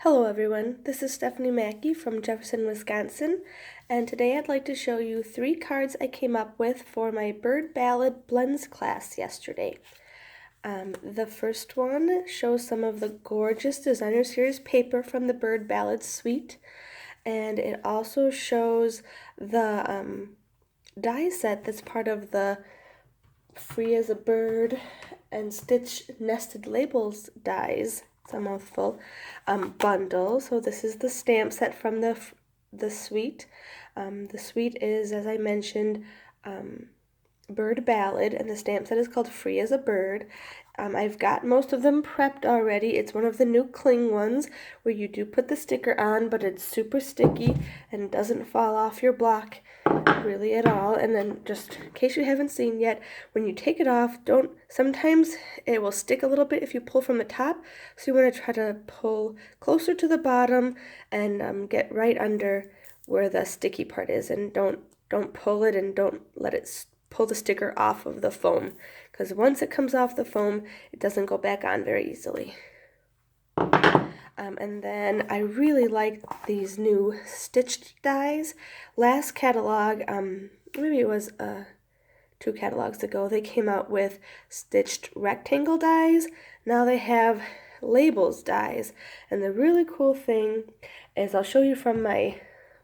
Hello everyone, this is Stephanie Mackey from Jefferson, Wisconsin, and today I'd like to show you 3 cards I came up with for my Bird Ballad Blends class yesterday. The first one shows some of the gorgeous designer series paper from the Bird Ballad Suite, and it also shows the die set that's part of the Free as a Bird and Stitch Nested Labels dies. It's a mouthful. Bundle. So this is the stamp set from the suite. The suite is, as I mentioned, Bird Ballad, and the stamp set is called Free as a Bird. I've got most of them prepped already. It's one of the new cling ones where you do put the sticker on, but it's super sticky and doesn't fall off your block really at all. And then, just in case you haven't seen yet, when you take it off, sometimes it will stick a little bit if you pull from the top, so you want to try to pull closer to the bottom and get right under where the sticky part is, and don't pull it and don't let it pull the sticker off of the foam, because once it comes off the foam, it doesn't go back on very easily. And then I really like these new stitched dies. Last catalog, maybe it was 2 catalogs ago, they came out with stitched rectangle dies. Now they have labels dies. And the really cool thing is, I'll show you from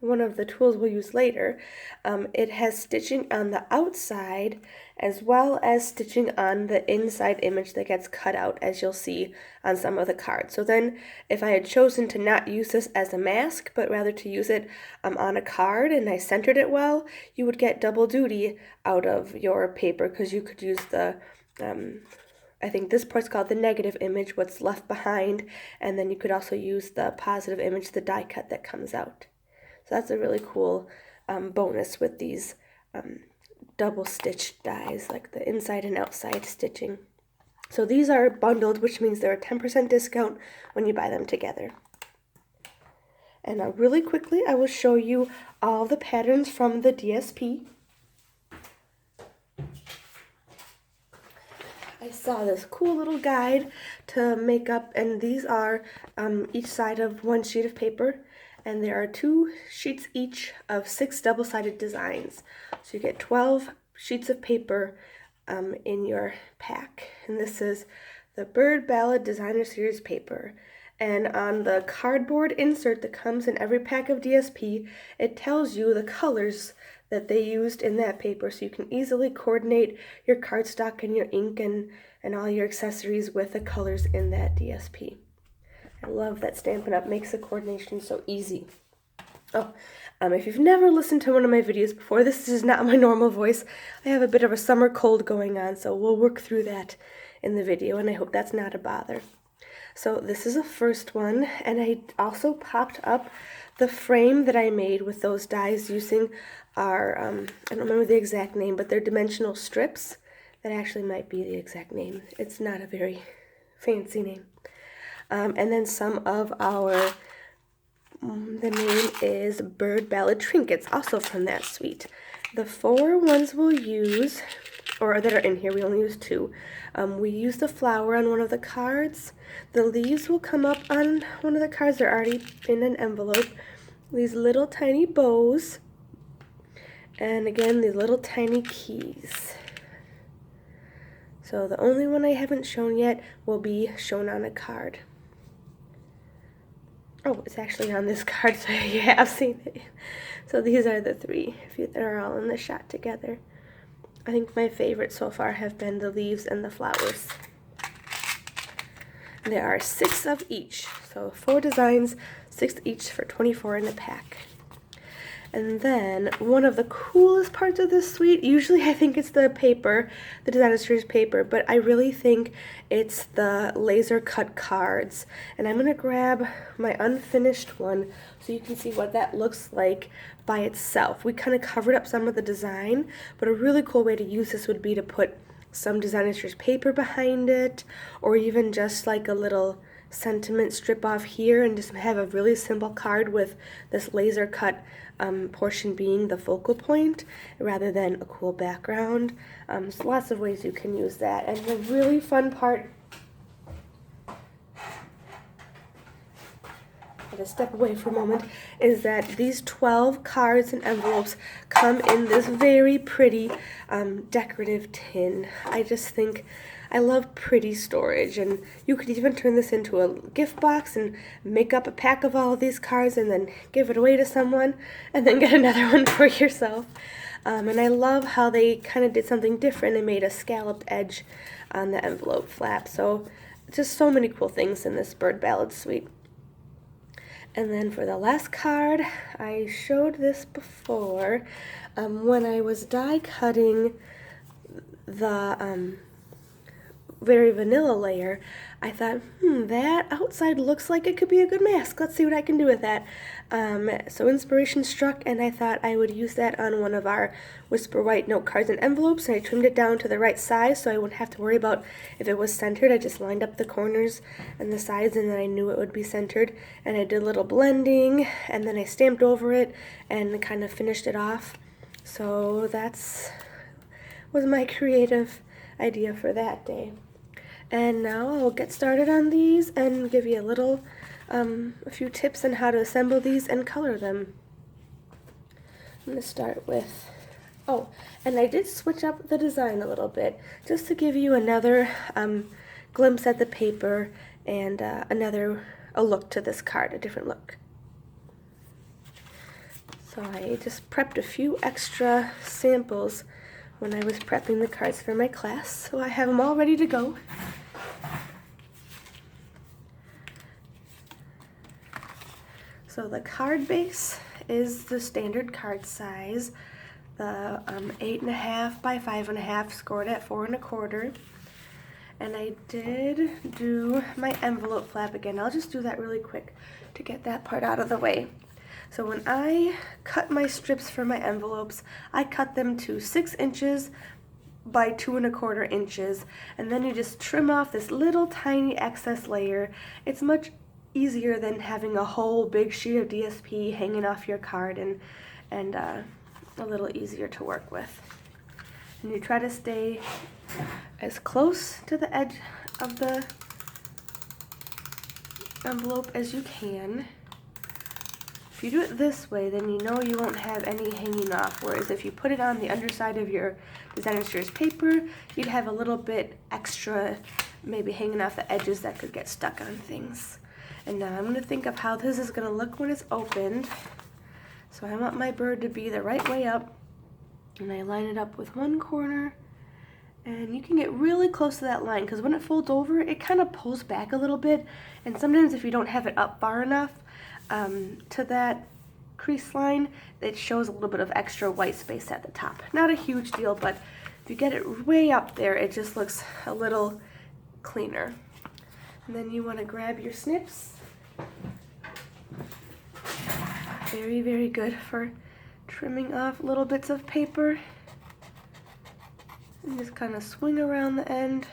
one of the tools we'll use later. It has stitching on the outside as well as stitching on the inside image that gets cut out, as you'll see on some of the cards. So then, if I had chosen to not use this as a mask, but rather to use it on a card, and I centered it well, you would get double duty out of your paper, because you could use the I think this part's called the negative image, what's left behind, and then you could also use the positive image, the die cut that comes out. So that's a really cool bonus with these double stitched dies, like the inside and outside stitching. So these are bundled, which means they're a 10% discount when you buy them together. And now really quickly, I will show you all the patterns from the DSP. I saw this cool little guide to make up, and these are each side of one sheet of paper. And there are 2 sheets each of 6 double-sided designs. So you get 12 sheets of paper in your pack. And this is the Bird Ballad Designer Series paper. And on the cardboard insert that comes in every pack of DSP, it tells you the colors that they used in that paper, so you can easily coordinate your cardstock and your ink and all your accessories with the colors in that DSP. I love that Stampin' Up makes the coordination so easy. If you've never listened to one of my videos before, this is not my normal voice. I have a bit of a summer cold going on, so we'll work through that in the video, and I hope that's not a bother. So this is a first one, and I also popped up the frame that I made with those dies using our, I don't remember the exact name, but they're dimensional strips. That actually might be the exact name. It's not a very fancy name. And then some of our, the name is Bird Ballad Trinkets, also from that suite. The 4 ones we'll use, or that are in here, we only use 2. We use the flower on one of the cards. The leaves will come up on one of the cards. They're already in an envelope. These little tiny bows. And again, these little tiny keys. So the only one I haven't shown yet will be shown on a card. Oh, it's actually on this card, so you have seen it. So these are the 3, that are all in the shot together. I think my favorites so far have been the leaves and the flowers. There are 6 of each, so 4 designs, 6 each for $24 in a pack. And then one of the coolest parts of this suite, usually I think it's the paper, the designer series paper, but I really think it's the laser cut cards. And I'm going to grab my unfinished one so you can see what that looks like by itself. We kind of covered up some of the design, but a really cool way to use this would be to put some designer series paper behind it, or even just like a little sentiment strip off here, and just have a really simple card with this laser cut portion being the focal point rather than a cool background. So lots of ways you can use that. And the really fun part try to step away for a moment, is that these 12 cards and envelopes come in this very pretty decorative tin. I just think I love pretty storage, and you could even turn this into a gift box and make up a pack of all of these cards and then give it away to someone and then get another one for yourself. And I love how they kind of did something different and made a scalloped edge on the envelope flap. So just so many cool things in this Bird Ballad Suite. And then for the last card, I showed this before. When I was die cutting the very vanilla layer, I thought, that outside looks like it could be a good mask. Let's see what I can do with that. So inspiration struck, and I thought I would use that on one of our Whisper White note cards and envelopes, and I trimmed it down to the right size so I wouldn't have to worry about if it was centered. I just lined up the corners and the sides, and then I knew it would be centered, and I did a little blending, and then I stamped over it and kind of finished it off. So was my creative idea for that day. And now I'll get started on these and give you a few tips on how to assemble these and color them. I'm going to start with, and I did switch up the design a little bit just to give you another glimpse at the paper and a look to this card, a different look. So I just prepped a few extra samples when I was prepping the cards for my class, so I have them all ready to go. So the card base is the standard card size, the 8.5 by 5.5, scored at 4 1/4. And I did do my envelope flap again. I'll just do that really quick to get that part out of the way. So when I cut my strips for my envelopes, I cut them to 6 inches by 2 1/4 inches, and then you just trim off this little tiny excess layer. It's much easier than having a whole big sheet of DSP hanging off your card, and a little easier to work with. And you try to stay as close to the edge of the envelope as you can. If you do it this way, then you know you won't have any hanging off, whereas if you put it on the underside of your designer series paper, you'd have a little bit extra maybe hanging off the edges that could get stuck on things. And now I'm going to think of how this is going to look when it's opened. So I want my bird to be the right way up, and I line it up with one corner, and you can get really close to that line because when it folds over, it kind of pulls back a little bit, and sometimes if you don't have it up far enough to that crease line, it shows a little bit of extra white space at the top. Not a huge deal, but if you get it way up there, it just looks a little cleaner. And then you want to grab your snips. Very, very good for trimming off little bits of paper. And just kind of swing around the end.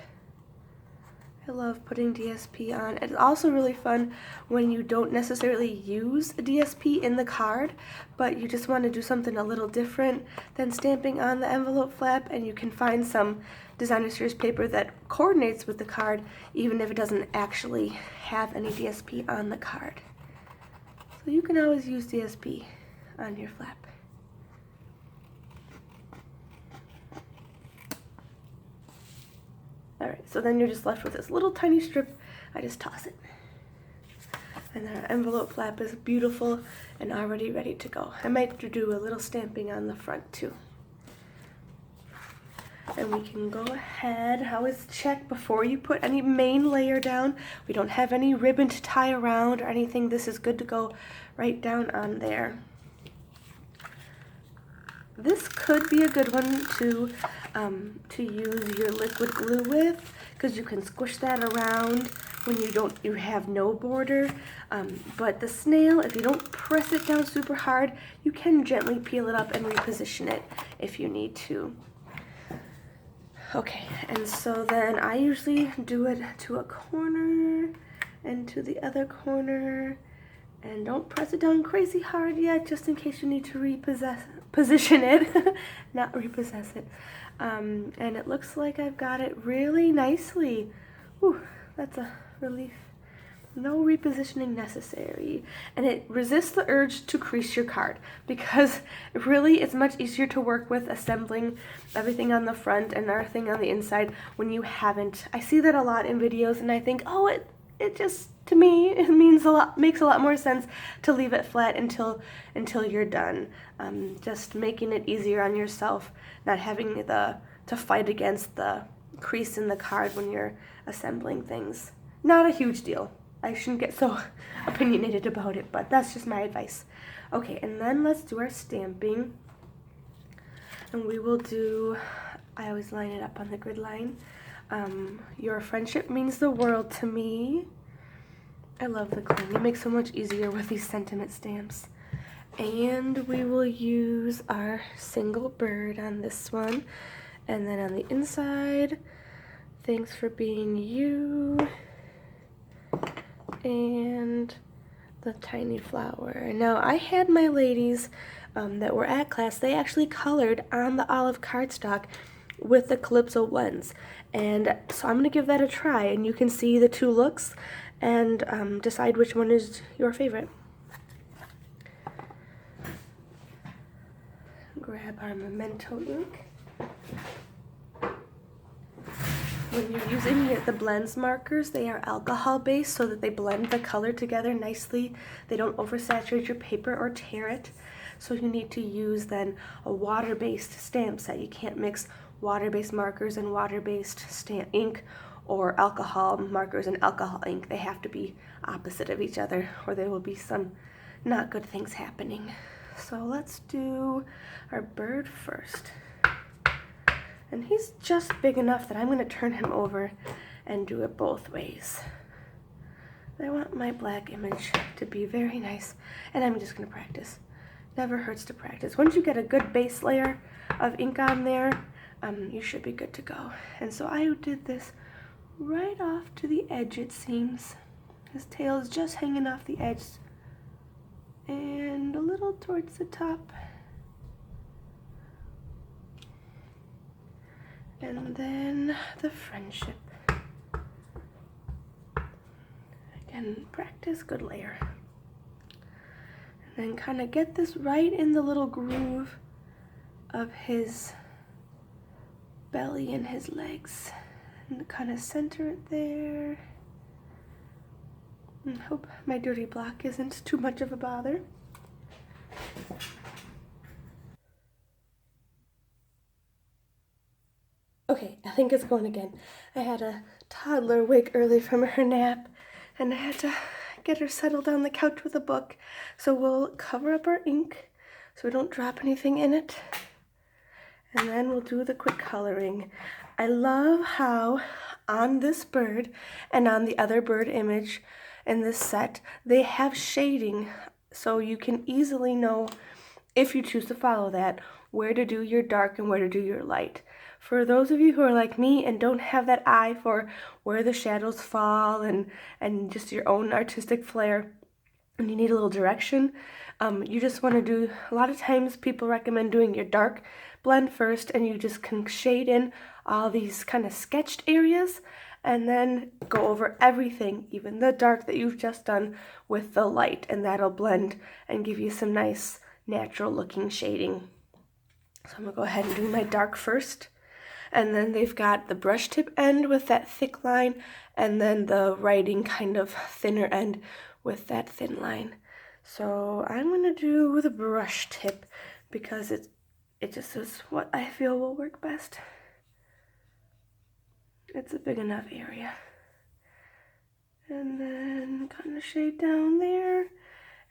I love putting DSP on. It's also really fun when you don't necessarily use a DSP in the card, but you just want to do something a little different than stamping on the envelope flap, and you can find some designer series paper that coordinates with the card even if it doesn't actually have any DSP on the card. So you can always use DSP on your flap. Alright, so then you're just left with this little tiny strip. I just toss it. And our envelope flap is beautiful and already ready to go. I might do a little stamping on the front too. And we can go ahead, always check before you put any main layer down. We don't have any ribbon to tie around or anything. This is good to go right down on there. This could be a good one to use your liquid glue with, because you can squish that around when you have no border. But the snail, if you don't press it down super hard, you can gently peel it up and reposition it if you need to. Okay, and so then I usually do it to a corner and to the other corner, and don't press it down crazy hard yet, just in case you need to position it, not repossess it. And it looks like I've got it really nicely. Whew, that's a relief. No repositioning necessary. And it resists the urge to crease your card because really it's much easier to work with assembling everything on the front and everything on the inside when you haven't. I see that a lot in videos and I think, oh, it just, to me, it means a lot, makes a lot more sense to leave it flat until you're done. Just making it easier on yourself, not having to fight against the crease in the card when you're assembling things. Not a huge deal. I shouldn't get so opinionated about it, but that's just my advice. Okay, and then let's do our stamping. And we will do, I always line it up on the grid line. Your friendship means the world to me. I love the cling. It makes it so much easier with these sentiment stamps. And we will use our single bird on this one. And then on the inside, thanks for being you. And the tiny flower. Now I had my ladies that were at class, they actually colored on the olive cardstock with the Calypso blends, and so I'm going to give that a try and you can see the two looks and decide which one is your favorite. Grab our Memento ink. When you're using the blends markers, they are alcohol based so that they blend the color together nicely. They don't oversaturate your paper or tear it. So you need to use then a water-based stamp set. You can't mix water-based markers and water-based stamp ink or alcohol markers and alcohol ink. They have to be opposite of each other or there will be some not good things happening. So let's do our bird first. And he's just big enough that I'm going to turn him over and do it both ways. I want my black image to be very nice, and I'm just going to practice. Never hurts to practice. Once you get a good base layer of ink on there, you should be good to go. And so I did this right off to the edge, it seems. His tail is just hanging off the edge and a little towards the top. And then the friendship. Again, practice, good layer. And then kind of get this right in the little groove of his belly and his legs. And kind of center it there. And hope my dirty block isn't too much of a bother. Okay, I think it's going again. I had a toddler wake early from her nap, and I had to get her settled on the couch with a book. So we'll cover up our ink so we don't drop anything in it. And then we'll do the quick coloring. I love how on this bird and on the other bird image in this set, they have shading so you can easily know, if you choose to follow that, where to do your dark and where to do your light. For those of you who are like me and don't have that eye for where the shadows fall and just your own artistic flair, and you need a little direction, you just want to do, a lot of times people recommend doing your dark blend first, and you just can shade in all these kind of sketched areas and then go over everything, even the dark that you've just done, with the light, and that'll blend and give you some nice natural looking shading. So I'm gonna go ahead and do my dark first. And then they've got the brush tip end with that thick line, and then the writing kind of thinner end with that thin line. So I'm gonna do the brush tip because it just is what I feel will work best. It's a big enough area. And then kind of shade down there.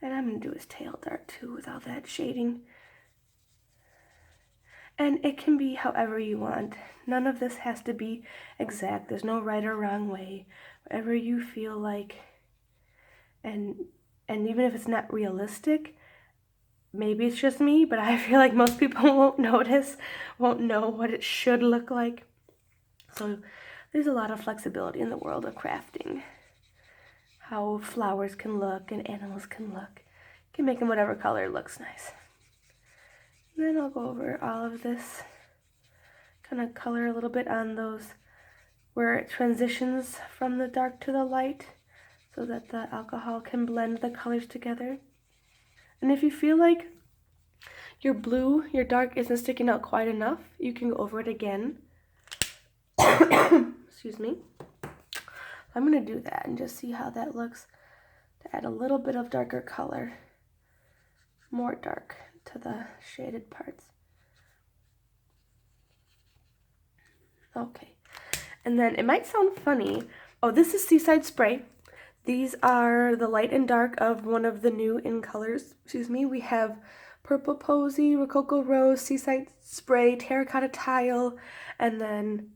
And I'm gonna do his tail dark too with all that shading. And it can be however you want. None of this has to be exact. There's no right or wrong way. Whatever you feel like. And even if it's not realistic, maybe it's just me, but I feel like most people won't notice, won't know what it should look like. So there's a lot of flexibility in the world of crafting. How flowers can look and animals can look. You can make them whatever color looks nice. And then I'll go over all of this, kind of color a little bit on those where it transitions from the dark to the light. so that the alcohol can blend the colors together. And if you feel like your blue, your dark, isn't sticking out quite enough, you can go over it again. Excuse me. I'm going to do that and just see how that looks to add a little bit of darker color, more dark to the shaded parts. Okay. And then it might sound funny. Oh, this is Seaside Spray. These are the light and dark of one of the new in colors. Excuse me. We have Purple Posy, Rococo Rose, Seaside Spray, Terracotta Tile, and then,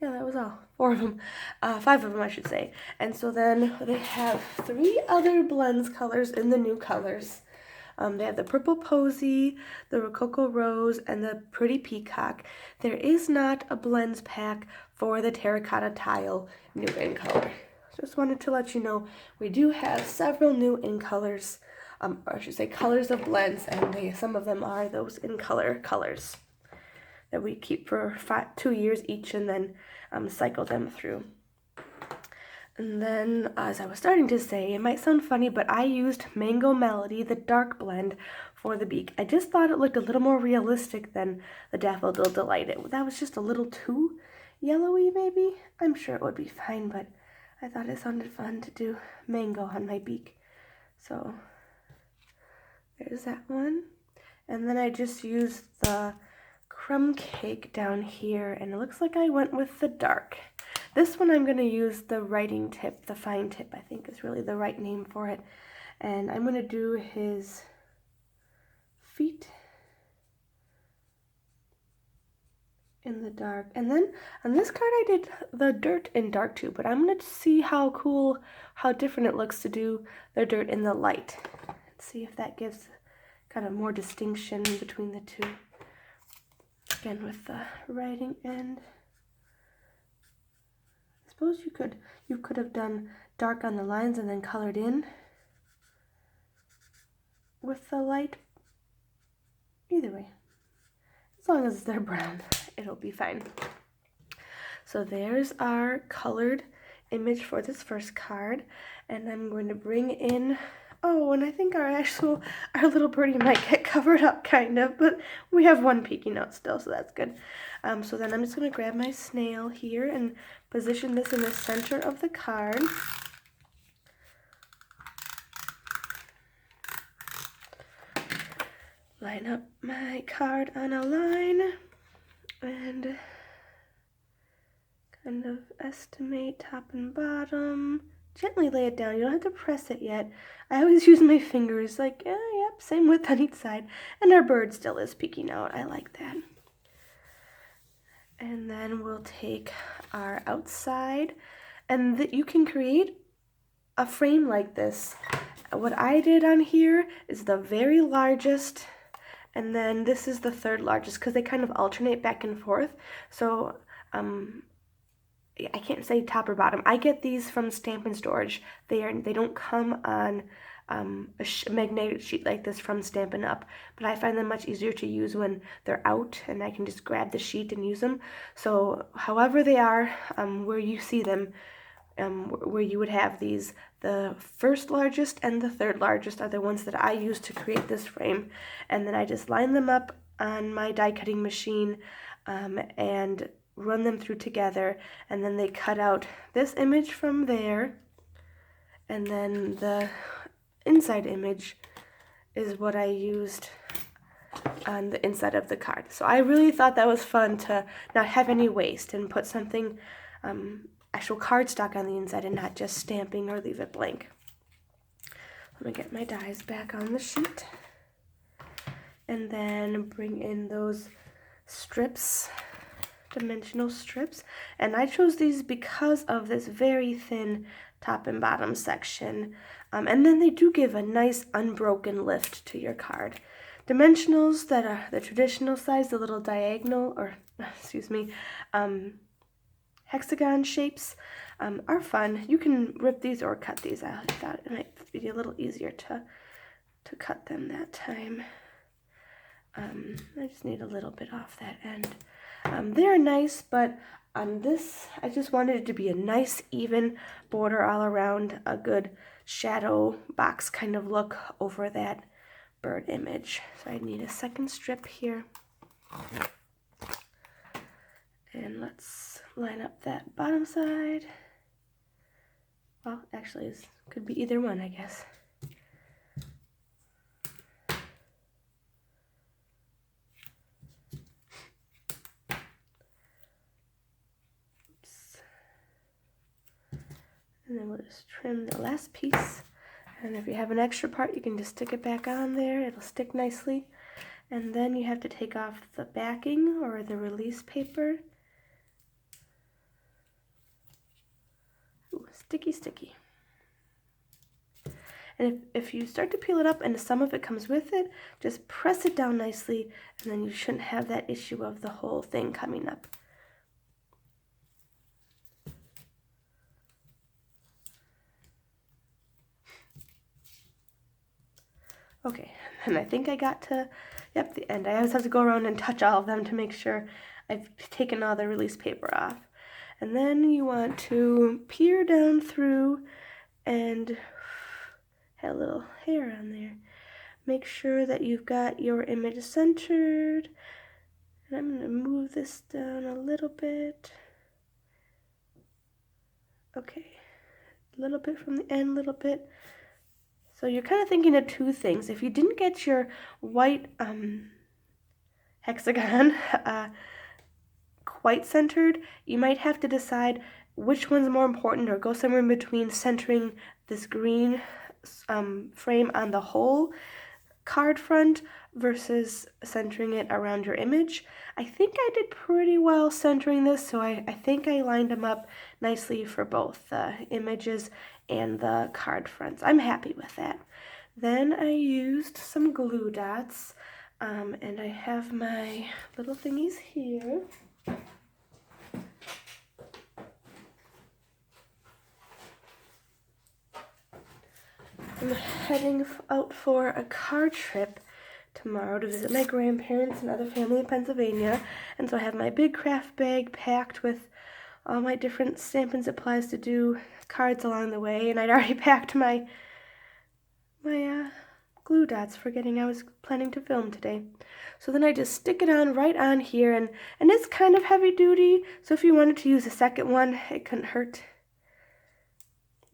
yeah, that was all. 4 of them. 5 of them, I should say. And so then they have 3 other blends colors in the new colors. They have the Purple Posy, the Rococo Rose, and the Pretty Peacock. There is not a blends pack for the Terracotta Tile new in color. Just wanted to let you know we do have several new in colors, or I should say colors of blends, and some of them are those in color colors that we keep for 2 years each and then cycle them through. And then, as I was starting to say, it might sound funny, but I used Mango Melody, the dark blend, for the beak. I just thought it looked a little more realistic than the Daffodil Delight. That was just a little too yellowy, maybe? I'm sure it would be fine, but I thought it sounded fun to do mango on my beak. So, there's that one. And then I just used the Crumb Cake down here, and it looks like I went with the dark. This one I'm going to use the writing tip, the fine tip, I think is really the right name for it. And I'm going to do his feet in the dark. And then on this card I did the dirt in dark too, but I'm going to see how different it looks to do the dirt in the light. See if that gives kind of more distinction between the two. Again with the writing end. I suppose you could have done dark on the lines and then colored in with the light. Either way, as long as they're brown, it'll be fine. So there's our colored image for this first card, and I'm going to bring in, oh, and I think our little birdie might get covered up kind of, but we have one peeking out still, so that's good. So then I'm just going to grab my snail here and position this in the center of the card. Line up my card on a line and kind of estimate top and bottom. Gently lay it down. You don't have to press it yet. I always use my fingers, like, yep, same width on each side. And our bird still is peeking out. I like that. And then we'll take our outside, and you can create a frame like this. What I did on here is the very largest, and then this is the third largest, because they kind of alternate back and forth. So I can't say top or bottom. I get these from Stampin' Storage. They don't come on a magnetic sheet like this from Stampin' Up, but I find them much easier to use when they're out and I can just grab the sheet and use them. So however they are, where you see them, where you would have these, the first largest and the third largest are the ones that I use to create this frame. And then I just line them up on my die cutting machine and run them through together, and then they cut out this image from there, and then the inside image is what I used on the inside of the card. So I really thought that was fun to not have any waste and put something, actual cardstock on the inside and not just stamping or leave it blank. Let me get my dies back on the sheet and then bring in those strips, dimensional strips, and I chose these because of this very thin top and bottom section, and then they do give a nice unbroken lift to your card. Dimensionals that are the traditional size, the little diagonal, or excuse me, hexagon shapes are fun. You can rip these or cut these out. I thought it might be a little easier to cut them that time. I just need a little bit off that end. They're nice, but on this, I just wanted it to be a nice even border all around, a good shadow box kind of look over that bird image. So I need a second strip here. And let's line up that bottom side. Well, actually, it could be either one, I guess. Oops. And then we'll just trim the last piece. And if you have an extra part, you can just stick it back on there. It'll stick nicely. And then you have to take off the backing or the release paper. Ooh, sticky, sticky. And if you start to peel it up and some of it comes with it, just press it down nicely, and then you shouldn't have that issue of the whole thing coming up. Okay, and I think I got to, yep, the end. I always have to go around and touch all of them to make sure I've taken all the release paper off. And then you want to peer down through and had a little hair on there. Make sure that you've got your image centered. And I'm going to move this down a little bit. Okay, a little bit from the end, a little bit. So you're kind of thinking of two things. If you didn't get your white hexagon quite centered, you might have to decide which one's more important, or go somewhere in between centering this green frame on the whole card front versus centering it around your image. I think I did pretty well centering this, so I think I lined them up nicely for both the images and the card fronts. I'm happy with that. Then I used some glue dots, and I have my little thingies here. I'm heading out for a car trip tomorrow to visit my grandparents and other family in Pennsylvania, and so I have my big craft bag packed with all my different Stampin' supplies to do cards along the way, and I'd already packed my glue dots, forgetting I was planning to film today. So then I just stick it on right on here, and it's kind of heavy duty, so if you wanted to use a second one, it couldn't hurt.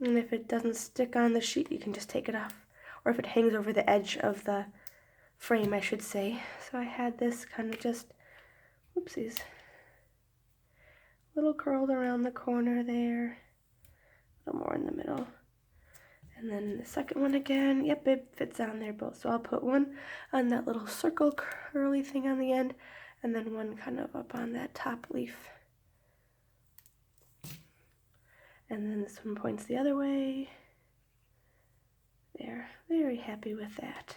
And if it doesn't stick on the sheet, you can just take it off. Or if it hangs over the edge of the frame, I should say. So I had this kind of just, whoopsies, little curled around the corner there. A little more in the middle. And then the second one again, yep, it fits on there both. So I'll put one on that little circle curly thing on the end, and then one kind of up on that top leaf. And then this one points the other way. There, very happy with that.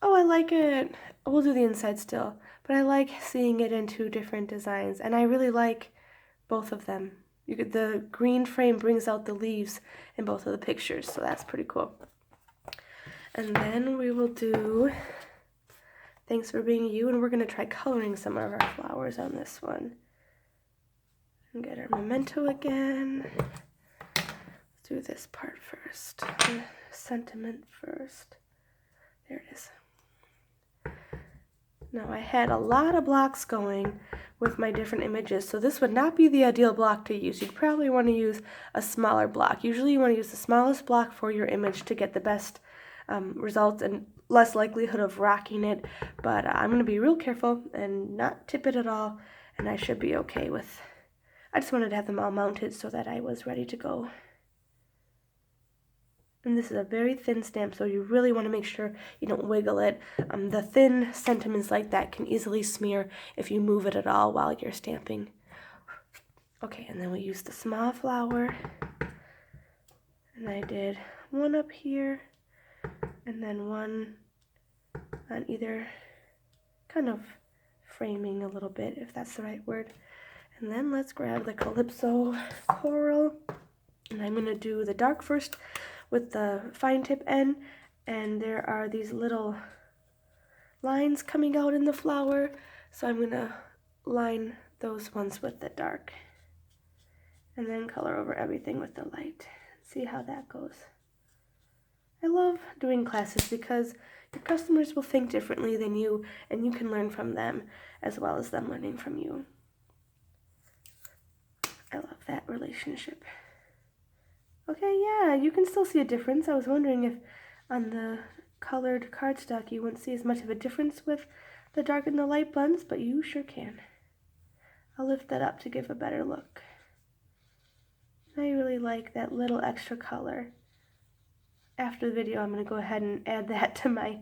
Oh, I like it. We'll do the inside still, but I like seeing it in two different designs, and I really like both of them. The green frame brings out the leaves in both of the pictures, so that's pretty cool. And then we will do Thanks for Being You, and we're going to try coloring some of our flowers on this one. And get our memento again. Let's do this part first. The sentiment first. There it is. Now I had a lot of blocks going with my different images, so this would not be the ideal block to use. You'd probably want to use a smaller block. Usually you want to use the smallest block for your image to get the best results and less likelihood of rocking it, but I'm going to be real careful and not tip it at all, and I should be okay with. I just wanted to have them all mounted so that I was ready to go. And this is a very thin stamp, so you really want to make sure you don't wiggle it. The thin sentiments like that can easily smear if you move it at all while you're stamping. Okay, and then we use the small flower. And I did one up here, and then one on either, kind of framing a little bit, if that's the right word. And then let's grab the Calypso Coral, and I'm going to do the dark first with the fine tip end, and there are these little lines coming out in the flower, so I'm going to line those ones with the dark and then color over everything with the light. See how that goes. I love doing classes because your customers will think differently than you, and you can learn from them as well as them learning from you. I love that relationship. Okay, yeah, you can still see a difference. I was wondering if on the colored cardstock you wouldn't see as much of a difference with the dark and the light blends, but you sure can. I'll lift that up to give a better look. I really like that little extra color. After the video, I'm going to go ahead and add that to my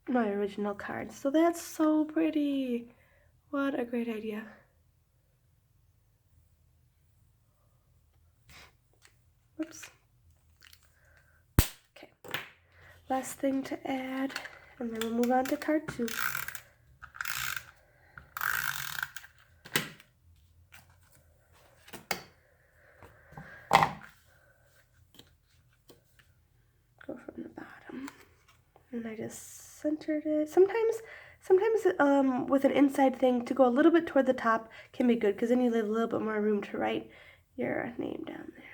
original card. So that's so pretty. What a great idea. Whoops. Okay. Last thing to add, and then we'll move on to card 2. Go from the bottom. And I just centered it. Sometimes with an inside thing, to go a little bit toward the top can be good, because then you leave a little bit more room to write your name down there.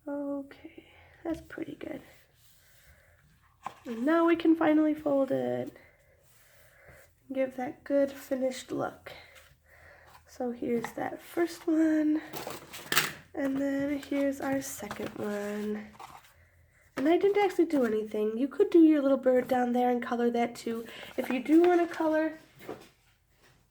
Okay, that's pretty good. And now we can finally fold it. Give that good finished look. So here's that first one, and then here's our second one. And I didn't actually do anything. You could do your little bird down there and color that too. If you do want to color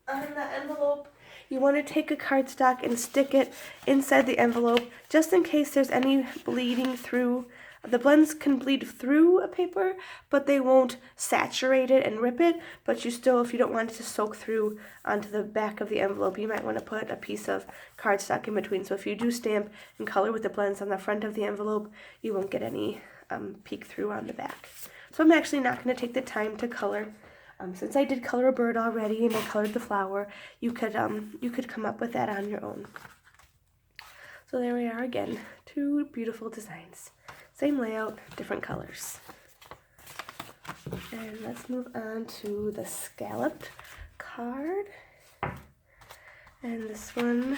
on the envelope, you want to take a cardstock and stick it inside the envelope, just in case there's any bleeding through. The blends can bleed through a paper, but they won't saturate it and rip it. But you still, if you don't want it to soak through onto the back of the envelope, you might want to put a piece of cardstock in between. So if you do stamp and color with the blends on the front of the envelope, you won't get any peek through on the back. So I'm actually not going to take the time to color. Since I did color a bird already and I colored the flower, you could come up with that on your own. So there we are again, 2 beautiful designs. Same layout, different colors. And let's move on to the scalloped card. And this one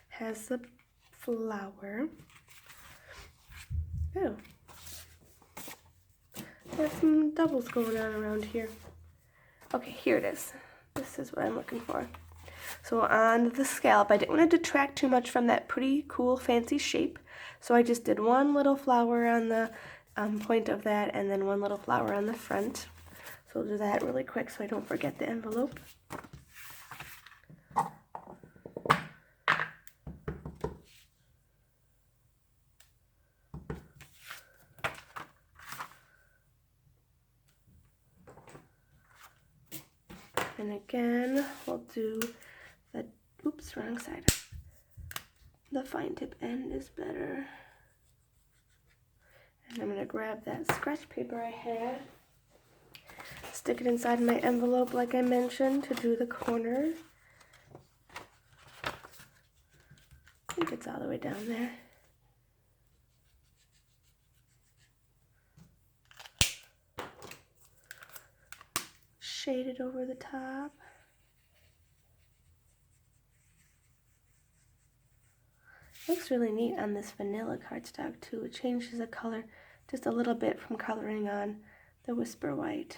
has the flower. Oh. There's some doubles going on around here. Okay, here it is. This is what I'm looking for. So on the scallop, I didn't want to detract too much from that pretty cool fancy shape. So I just did one little flower on the point of that, and then one little flower on the front. So I'll do that really quick so I don't forget the envelope. And again, we'll do the, oops, wrong side. The fine tip end is better. And I'm going to grab that scratch paper I had, stick it inside my envelope like I mentioned to do the corner. I think it's all the way down there. Shade it over the top. Looks really neat on this vanilla cardstock too. It changes the color just a little bit from coloring on the Whisper White.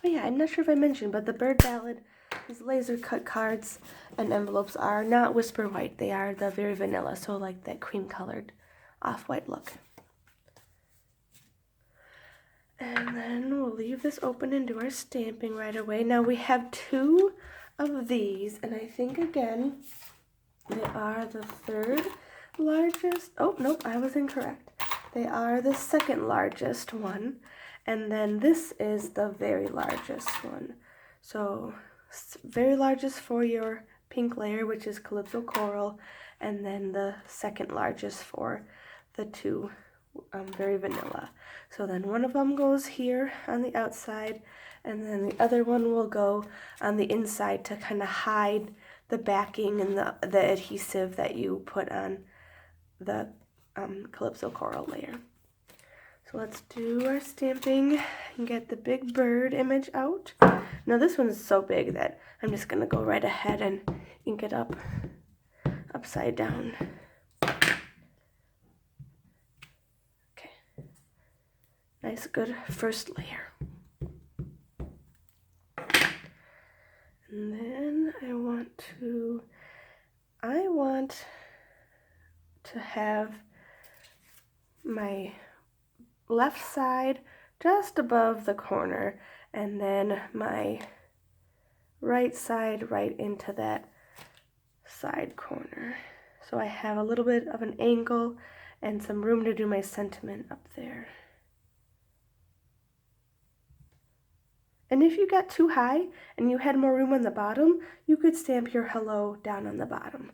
Oh yeah, I'm not sure if I mentioned, but the Bird Ballad, these laser cut cards and envelopes are not Whisper White. They are the very vanilla, so like that cream colored off-white look. And then we'll leave this open and do our stamping right away. Now we have 2 of these, and I think again, they are the 3rd largest. Oh, nope, I was incorrect. They are the 2nd largest one, and then this is the very largest one. So, very largest for your pink layer, which is Calypso Coral, and then the 2nd largest for the 2 very vanilla. So then one of them goes here on the outside, and then the other one will go on the inside to kind of hide the backing and the adhesive that you put on the Calypso Coral layer. So let's do our stamping and get the big bird image out. Now this one is so big that I'm just gonna go right ahead and ink it up upside down. Okay, nice good first layer. And then I want to have my left side just above the corner, and then my right side right into that side corner. So I have a little bit of an angle and some room to do my sentiment up there. And if you got too high and you had more room on the bottom, you could stamp your hello down on the bottom.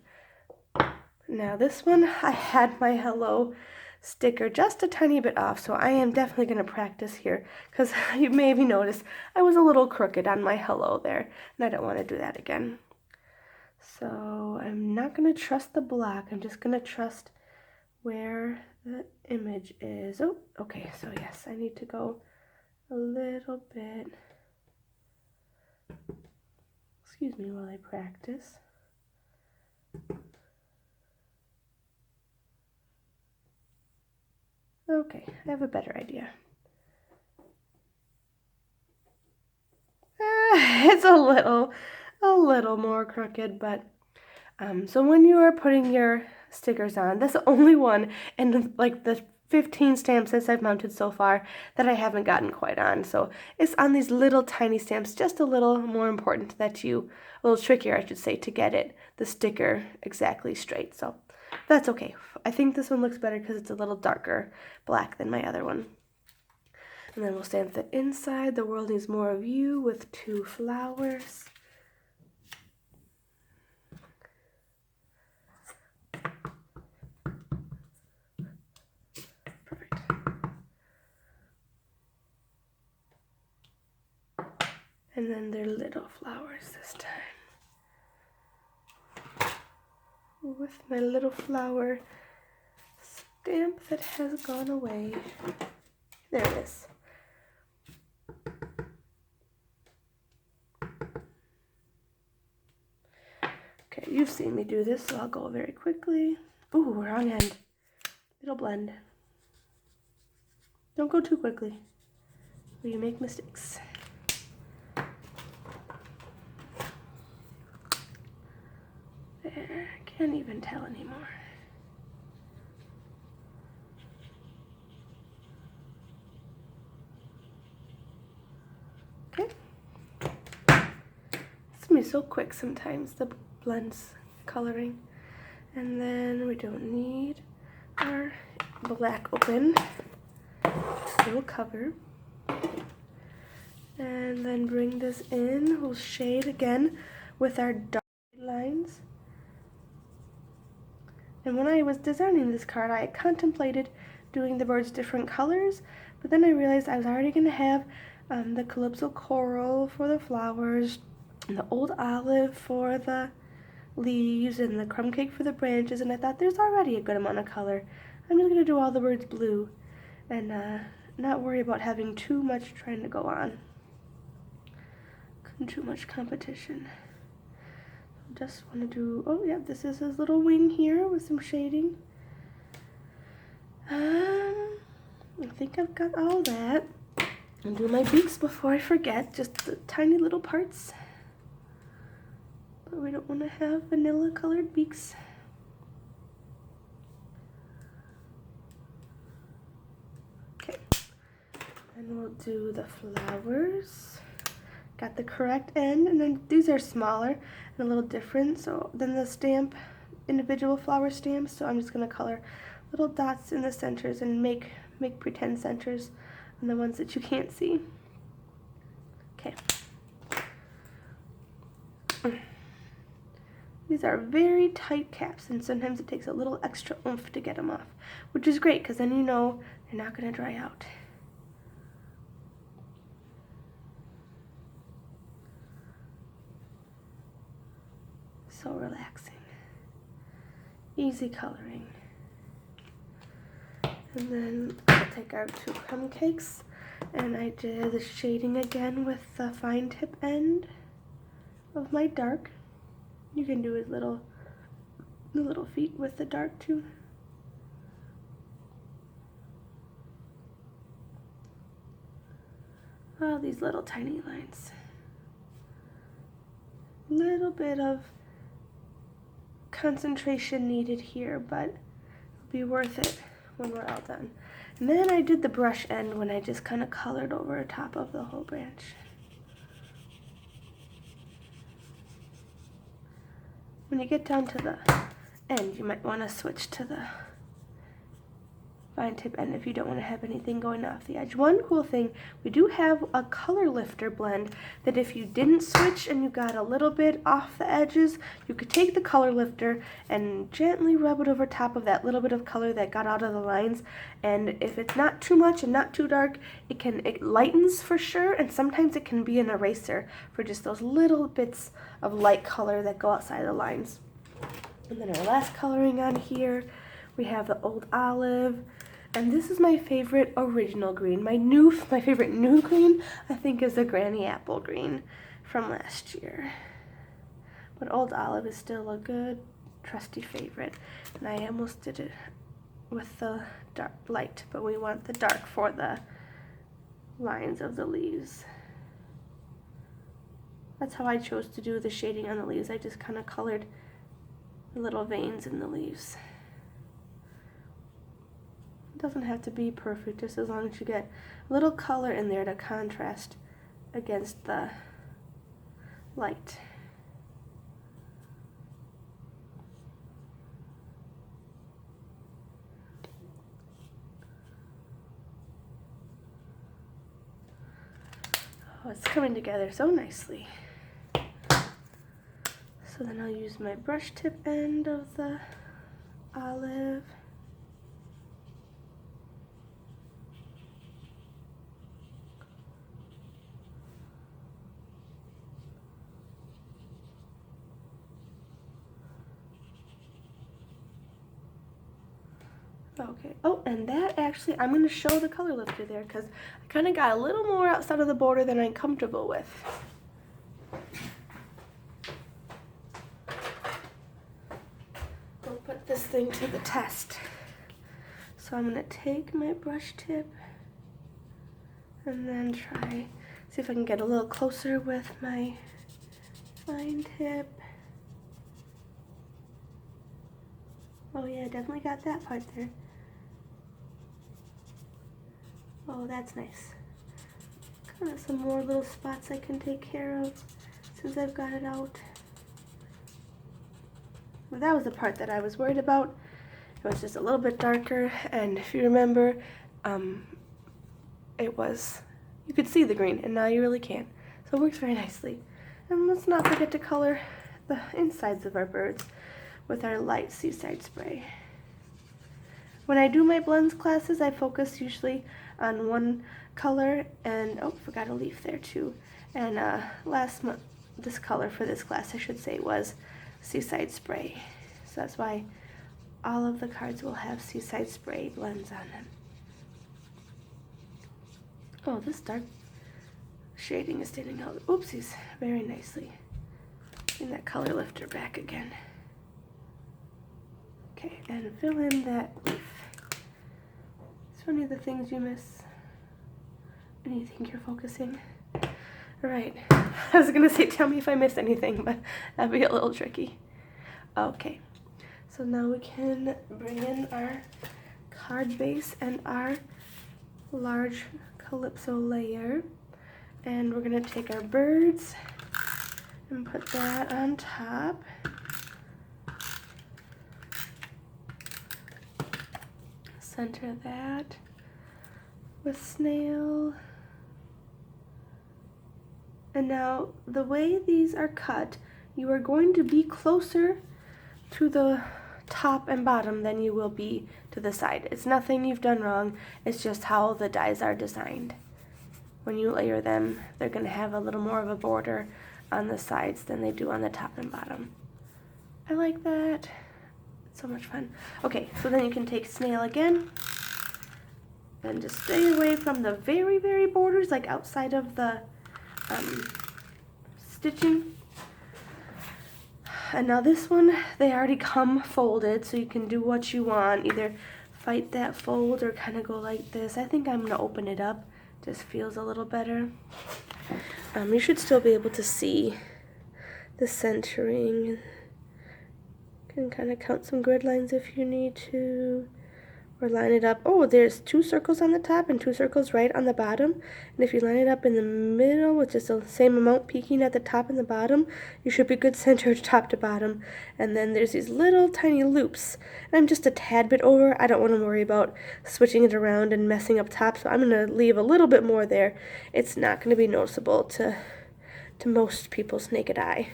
Now this one, I had my hello sticker just a tiny bit off, so I am definitely going to practice here, because you maybe noticed I was a little crooked on my hello there, and I don't want to do that again. So I'm not going to trust the block, I'm just going to trust where the image is. Oh, okay, so yes, I need to go a little bit. Excuse me while I practice. Okay, I have a better idea. It's a little more crooked, but so when you are putting your stickers on, that's the only one in like the 15 stamps that I've mounted so far that I haven't gotten quite on. So it's on these little tiny stamps, just a little more important a little trickier, I should say, to get the sticker exactly straight. So that's okay. I think this one looks better because it's a little darker black than my other one. And then we'll stamp the inside. The world needs more of you with 2 flowers. Perfect. And then they're little flowers this time. With my little flower stamp that has gone away. There it is. Okay, you've seen me do this, so I'll go very quickly. Ooh, wrong end. It'll blend. Don't go too quickly, or you make mistakes. There, can't even tell anymore. Okay. It's gonna be so quick sometimes, the blends coloring. And then we don't need our black open. We'll cover. And then bring this in. We'll shade again with our dark lines. And when I was designing this card, I contemplated doing the birds different colors, but then I realized I was already going to have the Calypso Coral for the flowers, and the Old Olive for the leaves, and the Crumb Cake for the branches, and I thought there's already a good amount of color. I'm just going to do all the birds blue and not worry about having too much trying to go on. Too much competition. Just want to do, oh yeah, this is his little wing here with some shading. I think I've got all that. I'll do my beaks before I forget, just the tiny little parts. But we don't want to have vanilla colored beaks. Okay, and we'll do the flowers. Got the correct end, and then these are smaller and a little different than the stamp, individual flower stamps, so I'm just going to color little dots in the centers and make pretend centers on the ones that you can't see. Okay. These are very tight caps, and sometimes it takes a little extra oomph to get them off, which is great because then you know they're not going to dry out. So relaxing. Easy coloring. And then take our 2 crumb cakes, and I did the shading again with the fine tip end of my dark. You can do the little feet with the dark too. Oh, these little tiny lines. Little bit of concentration needed here, but it'll be worth it when we're all done. And then I did the brush end when I just kind of colored over top of the whole branch. When you get down to the end, you might want to switch to the fine tip end if you don't want to have anything going off the edge. One cool thing, we do have a color lifter blend that if you didn't switch and you got a little bit off the edges, you could take the color lifter and gently rub it over top of that little bit of color that got out of the lines. And if it's not too much and not too dark, it lightens for sure, and sometimes it can be an eraser for just those little bits of light color that go outside the lines. And then our last coloring on here, we have the Old Olive. And this is my favorite original green. My favorite new green, I think, is the Granny Apple green from last year. But Old Olive is still a good, trusty favorite. And I almost did it with the dark light, but we want the dark for the lines of the leaves. That's how I chose to do the shading on the leaves. I just kind of colored the little veins in the leaves. It doesn't have to be perfect, just as long as you get a little color in there to contrast against the light. Oh, it's coming together so nicely. So then I'll use my brush tip end of the olive. Okay, oh, and that actually, I'm going to show the color lifter there because I kind of got a little more outside of the border than I'm comfortable with. We'll put this thing to the test. So I'm going to take my brush tip and then see if I can get a little closer with my fine tip. Oh yeah, definitely got that part there. Oh, that's nice. Kind of some more little spots I can take care of since I've got it out. Well, that was the part that I was worried about. It was just a little bit darker, and if you remember, you could see the green, and now you really can. So it works very nicely. And let's not forget to color the insides of our birds with our light seaside spray. When I do my blends classes, I focus usually on one color, and oh, forgot a leaf there too. And last month, this color for this class, I should say, was seaside spray. So that's why all of the cards will have seaside spray blends on them. Oh, this dark shading is standing out, oopsies, very nicely. Bring that color lifter back again. Okay, and fill in that leaf. So many of the things you miss and you think you're focusing. All right, I was gonna say tell me if I missed anything, but that'd be a little tricky. Okay, so now we can bring in our card base and our large calypso layer, and we're gonna take our birds and put that on top. Center that with snail. And now the way these are cut, you are going to be closer to the top and bottom than you will be to the side. It's nothing you've done wrong, it's just how the dies are designed. When you layer them, they're going to have a little more of a border on the sides than they do on the top and bottom. I like that. So much fun. Okay, so then you can take snail again And just stay away from the very, very borders, like outside of the stitching. And now this one, they already come folded, so you can do what you want. Either fight that fold or kind of go like this. I think I'm going to open it up. Just feels a little better. You should still be able to see the centering. You can kind of count some grid lines if you need to. Or line it up. Oh, there's 2 circles on the top and 2 circles right on the bottom. And if you line it up in the middle with just the same amount peeking at the top and the bottom, you should be good centered top to bottom. And then there's these little tiny loops. And I'm just a tad bit over. I don't want to worry about switching it around and messing up top, so I'm going to leave a little bit more there. It's not going to be noticeable to most people's naked eye.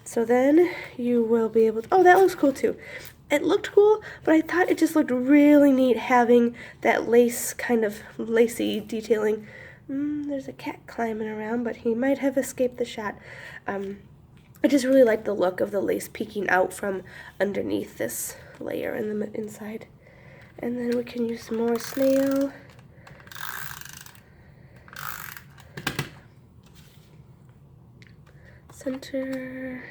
So then you will be able to, oh, that looks cool too. It looked cool, but I thought it just looked really neat having that lace, kind of lacy detailing. There's a cat climbing around, but he might have escaped the shot. I just really like the look of the lace peeking out from underneath this layer in the inside. And then we can use some more snail. Center.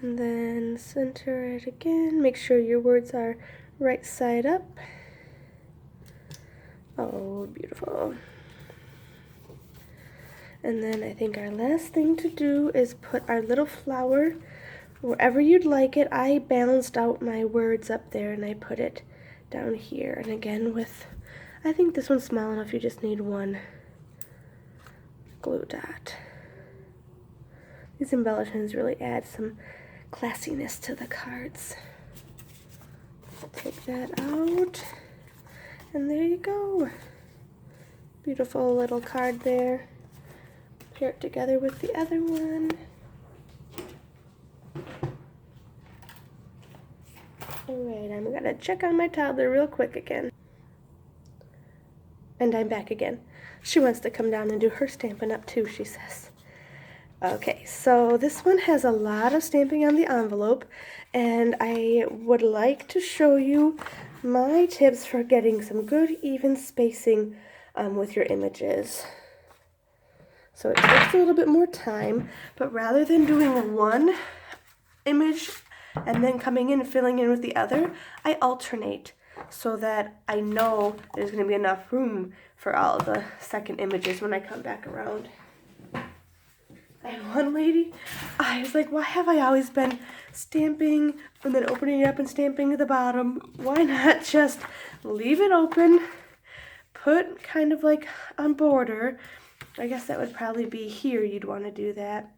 And then center it again. Make sure your words are right side up. Oh, beautiful. And then I think our last thing to do is put our little flower wherever you'd like it. I balanced out my words up there and I put it down here. And again with, I think this one's small enough, you just need one glue dot. These embellishments really add some classiness to the cards. Take that out, and there you go. Beautiful little card there. Pair it together with the other one. Alright, I'm gonna check on my toddler real quick again. And I'm back again. She wants to come down and do her Stampin' Up too, she says. Okay, so this one has a lot of stamping on the envelope, and I would like to show you my tips for getting some good even spacing with your images. So it takes a little bit more time, but rather than doing one image and then coming in and filling in with the other, I alternate so that I know there's going to be enough room for all the second images when I come back around. And one lady, I was like, why have I always been stamping and then opening it up and stamping at the bottom? Why not just leave it open, put kind of like a border. I guess that would probably be here you'd want to do that.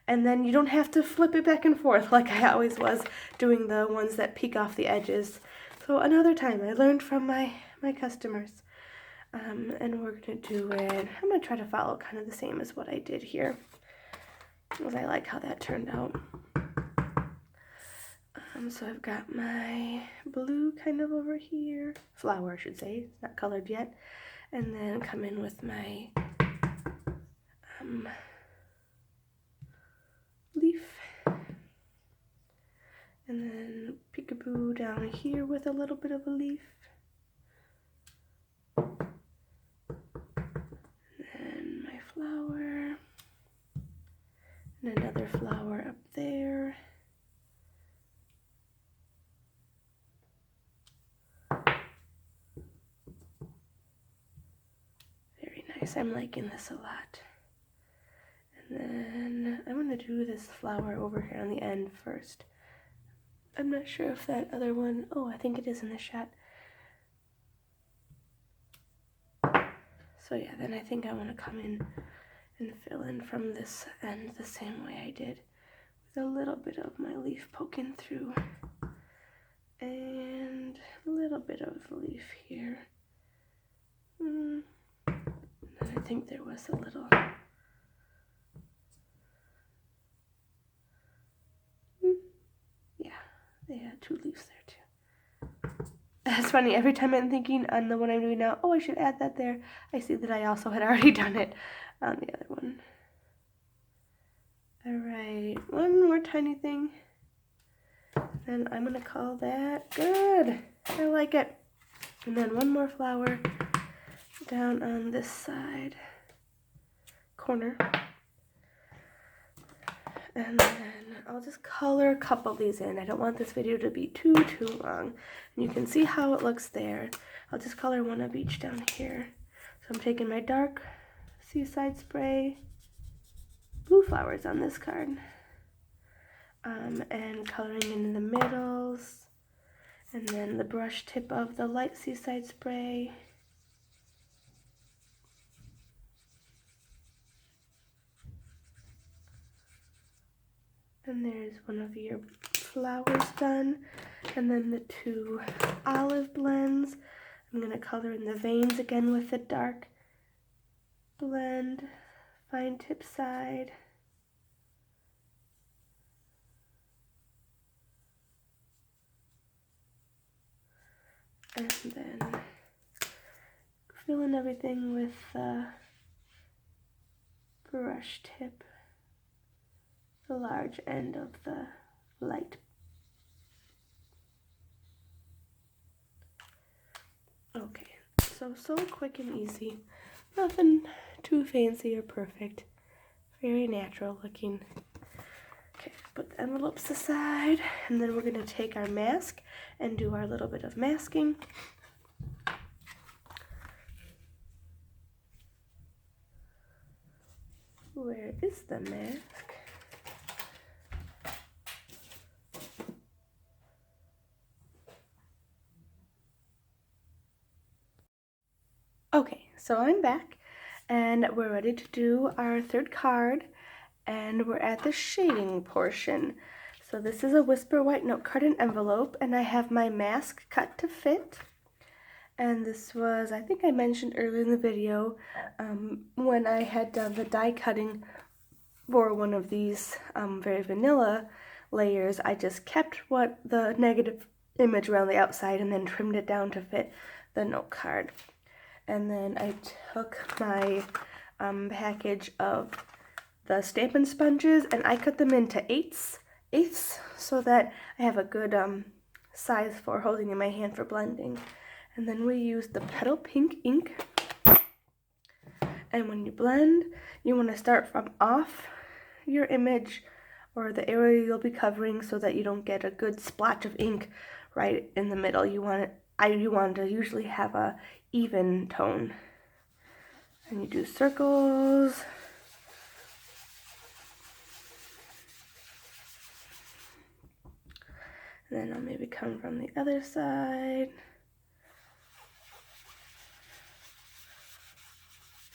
And then you don't have to flip it back and forth like I always was doing the ones that peek off the edges. So another time, I learned from my customers. And we're going to do it, I'm going to try to follow kind of the same as what I did here. Because I like how that turned out. So I've got my blue kind of over here. Flower, I should say. It's not colored yet. And then come in with my leaf. And then peekaboo down here with a little bit of a leaf. And my flower. And another flower up there. Very nice. I'm liking this a lot. And then I'm going to do this flower over here on the end first. I'm not sure if that other one, oh, I think it is in the shot. So yeah, then I think I want to come in and fill in from this end the same way I did, with a little bit of my leaf poking through, and a little bit of leaf here. And I think there was a little, yeah, they had 2 leaves there too. That's funny, every time I'm thinking on the one I'm doing now, oh, I should add that there, I see that I also had already done it on the other one. Alright, one more tiny thing. And I'm going to call that good. I like it. And then one more flower down on this side corner. And then I'll just color a couple of these in. I don't want this video to be too long. And you can see how it looks there. I'll just color one of each down here. So I'm taking my dark Seaside Spray, blue flowers on this card, and coloring in the middles, and then the brush tip of the light Seaside Spray. And there's one of your flowers done. And then the two olive blends. I'm going to color in the veins again with the dark blend, fine tip side. And then fill in everything with the brush tip, the large end of the light. Okay, so quick and easy. Nothing too fancy or perfect. Very natural looking. Okay, put the envelopes aside, and then we're going to take our mask and do our little bit of masking. Where is the mask? Okay, so I'm back, and we're ready to do our third card, and we're at the shading portion. So this is a Whisper White note card and envelope, and I have my mask cut to fit. And this was, I think I mentioned earlier in the video, when I had done the die cutting for one of these very vanilla layers, I just kept what the negative image around the outside and then trimmed it down to fit the note card. And then I took my package of the Stampin' sponges and I cut them into eighths so that I have a good size for holding in my hand for blending. And then we use the Petal Pink ink. And when you blend, you want to start from off your image or the area you'll be covering so that you don't get a good splotch of ink right in the middle. You want to usually have a even tone. And you do circles. And then I'll maybe come from the other side.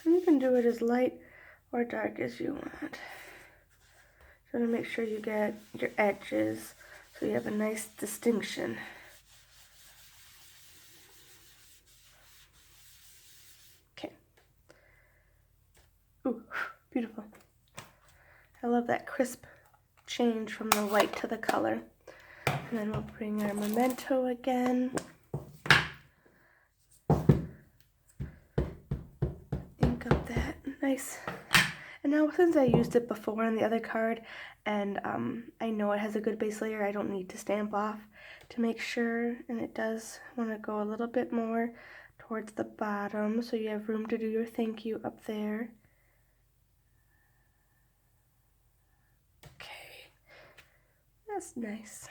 And you can do it as light or dark as you want. So to make sure you get your edges so you have a nice distinction. Okay. Ooh, beautiful. I love that crisp change from the white to the color. And then we'll bring our memento again. Ink up that nice. And now since I used it before on the other card and I know it has a good base layer, I don't need to stamp off to make sure. And it does want to go a little bit more towards the bottom so you have room to do your thank you up there. Okay, that's nice.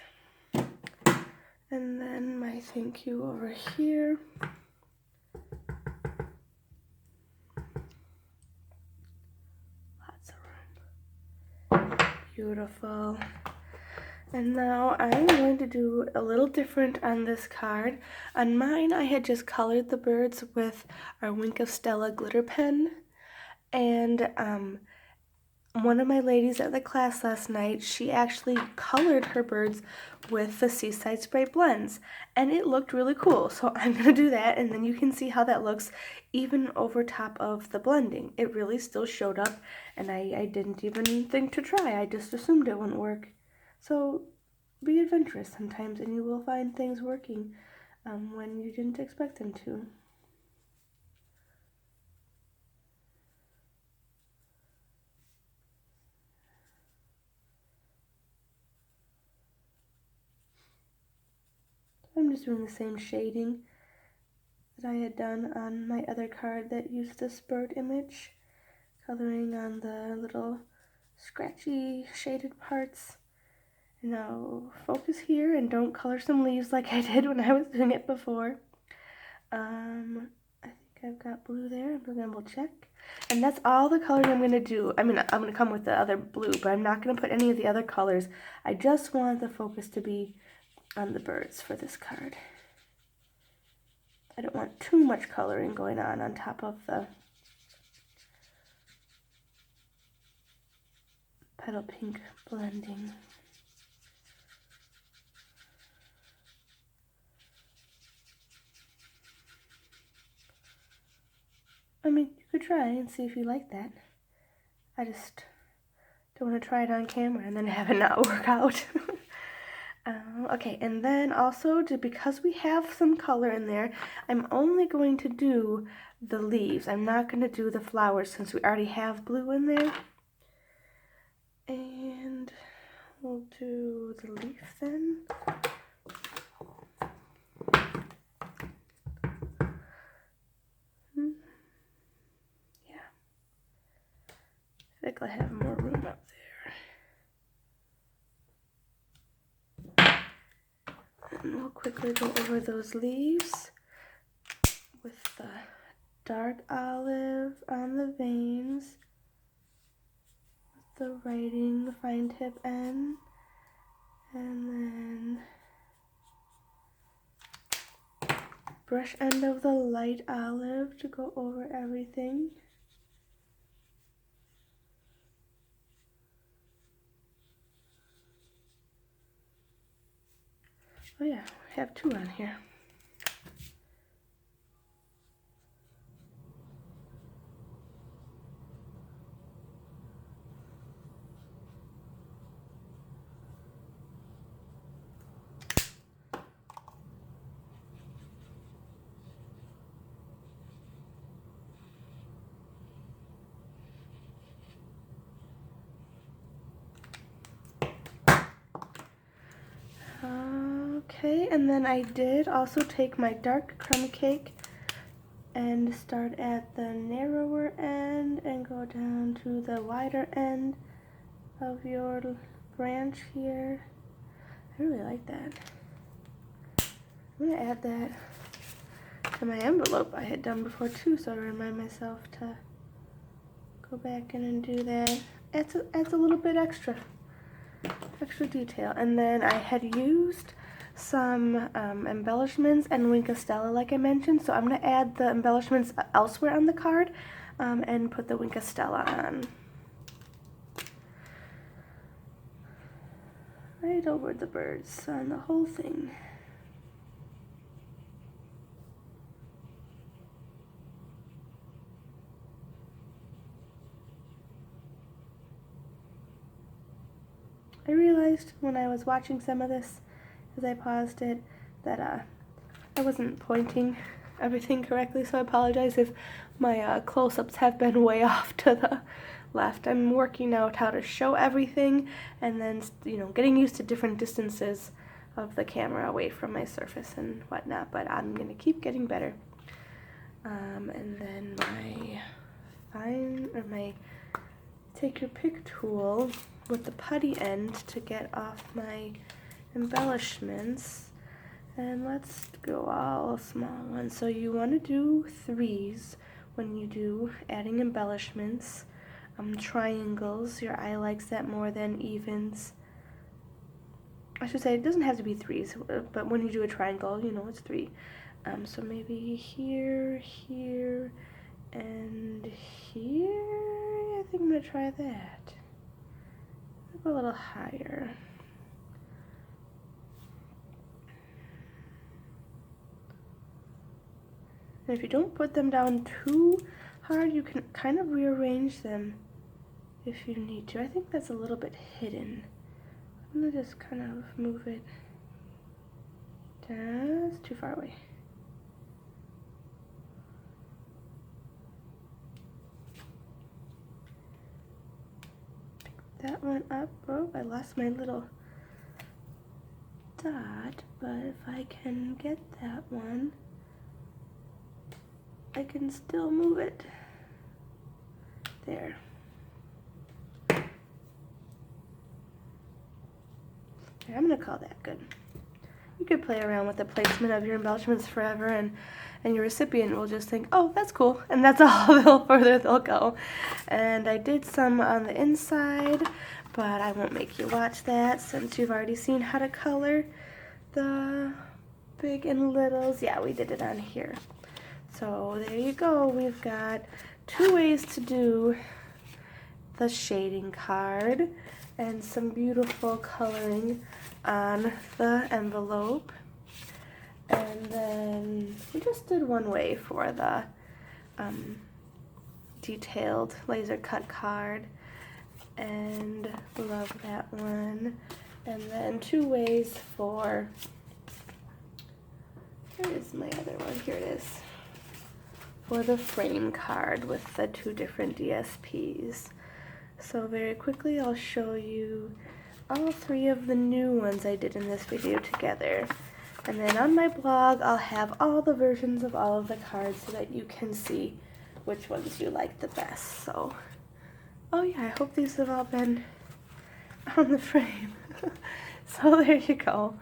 And then my thank you over here. Lots of room. Beautiful. And now I'm going to do a little different on this card. On mine, I had just colored the birds with our Wink of Stella glitter pen. And one of my ladies at the class last night, she actually colored her birds with the Seaside Spray blends, and it looked really cool. So I'm going to do that, and then you can see how that looks even over top of the blending. It really still showed up, and I didn't even think to try. I just assumed it wouldn't work. So be adventurous sometimes, and you will find things working when you didn't expect them to. I'm just doing the same shading that I had done on my other card that used this bird image, coloring on the little scratchy shaded parts. And now focus here and don't color some leaves like I did when I was doing it before. I think I've got blue there. I'm gonna double check. And that's all the colors I'm gonna do. I mean, I'm gonna come with the other blue, but I'm not gonna put any of the other colors. I just want the focus to be on the birds for this card. I don't want too much coloring going on top of the petal pink blending. I mean, you could try and see if you like that. I just don't want to try it on camera and then have it not work out. Okay, and then also, because we have some color in there, I'm only going to do the leaves. I'm not going to do the flowers since we already have blue in there. And we'll do the leaf then. Yeah. I think I have more room up there. And we'll quickly go over those leaves with the dark olive on the veins, with the writing fine tip end, and then brush end of the light olive to go over everything. Oh yeah, we have two on here. Okay, and then I did also take my dark crumb cake and start at the narrower end and go down to the wider end of your branch here. I really like that. I'm gonna add that to my envelope I had done before too, so I remind myself to go back in and do that. Adds a little bit extra detail. And then I had used some embellishments and Wink of Stella like I mentioned, so I'm going to add the embellishments elsewhere on the card and put the Wink of Stella on. Right over the birds on the whole thing. I realized when I was watching some of this, as I paused it, that I wasn't pointing everything correctly, so I apologize if my close-ups have been way off to the left. I'm working out how to show everything and then, getting used to different distances of the camera away from my surface and whatnot, but I'm going to keep getting better. And then my take your pick tool with the putty end to get off my embellishments, and let's go all small ones. So you want to do threes when you do adding embellishments. Triangles, your eye likes that more than evens. I should say it doesn't have to be threes, but when you do a triangle, it's three. So maybe here, here, and here. I think I'm gonna try that. I'll go a little higher. And if you don't put them down too hard, you can kind of rearrange them if you need to. I think that's a little bit hidden. I'm gonna just kind of move it down. It's too far away. Pick that one up. Oh, I lost my little dot, but if I can get that one. I can still move it. There. I'm gonna call that good. You could play around with the placement of your embellishments forever, and your recipient will just think, oh, that's cool, and that's all further they'll go. And I did some on the inside, but I won't make you watch that since you've already seen how to color the big and littles. Yeah, we did it on here. So there you go. We've got 2 ways to do the shading card and some beautiful coloring on the envelope. And then we just did 1 way for the detailed laser cut card, and love that one. And then 2 ways for, where is my other one? Here it is. For the frame card with the 2 different DSPs. So very quickly I'll show you all 3 of the new ones I did in this video together. And then on my blog I'll have all the versions of all of the cards so that you can see which ones you like the best. So, oh yeah, I hope these have all been on the frame. So there you go.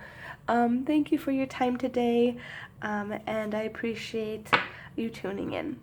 Thank you for your time today, and I appreciate you tuning in.